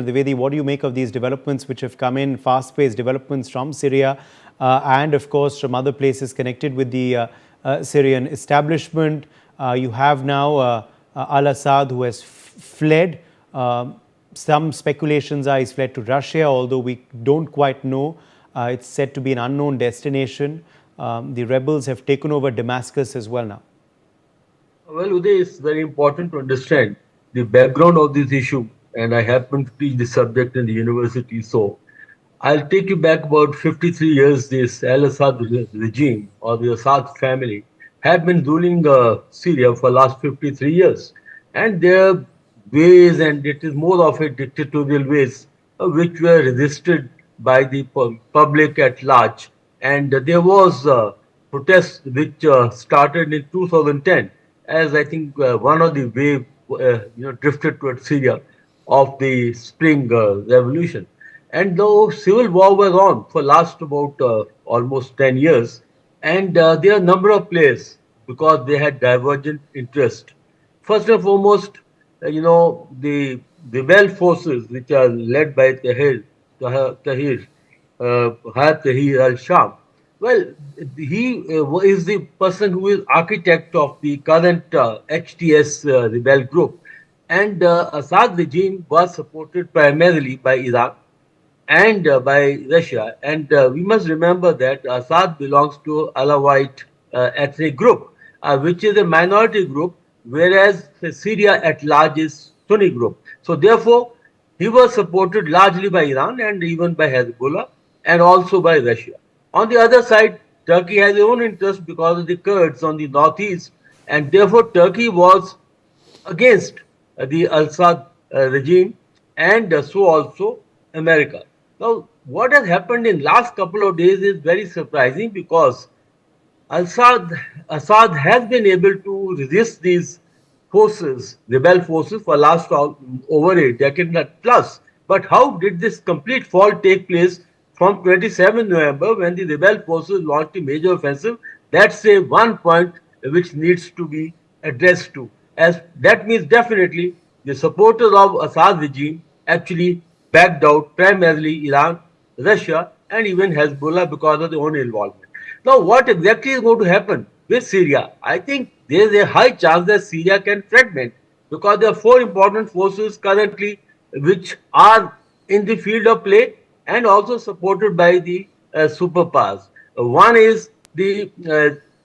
Dwivedi, what do you make of these developments which have come in, fast-paced developments from Syria and, of course, from other places connected with the Syrian establishment? You have now al-Assad, who has fled. Some speculations are he's fled to Russia, although we don't quite know. It's said to be an unknown destination. The rebels have taken over Damascus as well now. Well, Uday, it's very important to understand the background of this issue, and I happen to teach the subject in the university. So I'll take you back about 53 years. This al-Assad regime or the Assad family have been ruling Syria for last 53 years. And their ways, and it is more of a dictatorial ways, which were resisted by the public at large. And there was protest which started in 2010, as I think one of the wave drifted towards Syria of the spring revolution. And the civil war was on for last about almost 10 years, and there are a number of players because they had divergent interest. First and foremost, the rebel forces which are led by Hayat Tahrir al-Sham. Well, he is the person who is architect of the current HTS rebel group, and Assad regime was supported primarily by Iraq and by Russia. And we must remember that Assad belongs to Alawite ethnic group, which is a minority group, whereas Syria at large is Sunni group. So therefore, he was supported largely by Iran and even by Hezbollah and also by Russia. On the other side, Turkey has its own interest because of the Kurds on the northeast, and therefore Turkey was against the al-Assad regime, and so also America. Now, what has happened in last couple of days is very surprising because Assad has been able to resist these forces, rebel forces, for last over a decade plus. But how did this complete fall take place from 27 November when the rebel forces launched a major offensive? That's a one point which needs to be addressed to. As that means definitely the supporters of Assad regime actually backed out primarily Iran, Russia, and even Hezbollah because of their own involvement. Now, what exactly is going to happen with Syria? I think there is a high chance that Syria can fragment because there are four important forces currently which are in the field of play and also supported by the superpowers. One is the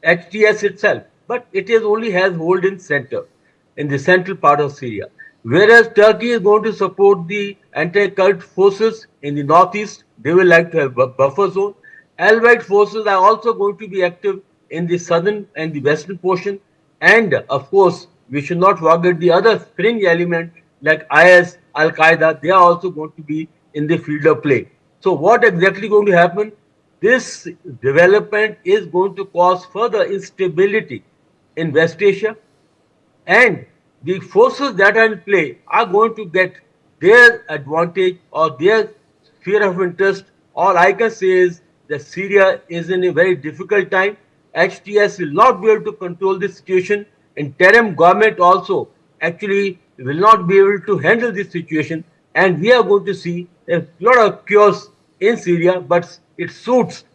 HTS itself, but it is only has hold in the central part of Syria. Whereas Turkey is going to support the anti-Kurd forces in the northeast, they will like to have a buffer zone. Allied forces are also going to be active in the southern and the western portion. And of course, we should not forget the other fringe element like IS, Al-Qaeda, they are also going to be in the field of play. So what exactly going to happen? This development is going to cause further instability in West Asia, and the forces that are in play are going to get their advantage or their sphere of interest. All I can say is that Syria is in a very difficult time. HTS will not be able to control this situation. Interim government also actually will not be able to handle this situation. And we are going to see a lot of chaos in Syria, but it suits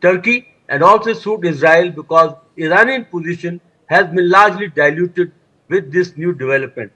Turkey and also suits Israel because Iranian position has been largely diluted with this new development.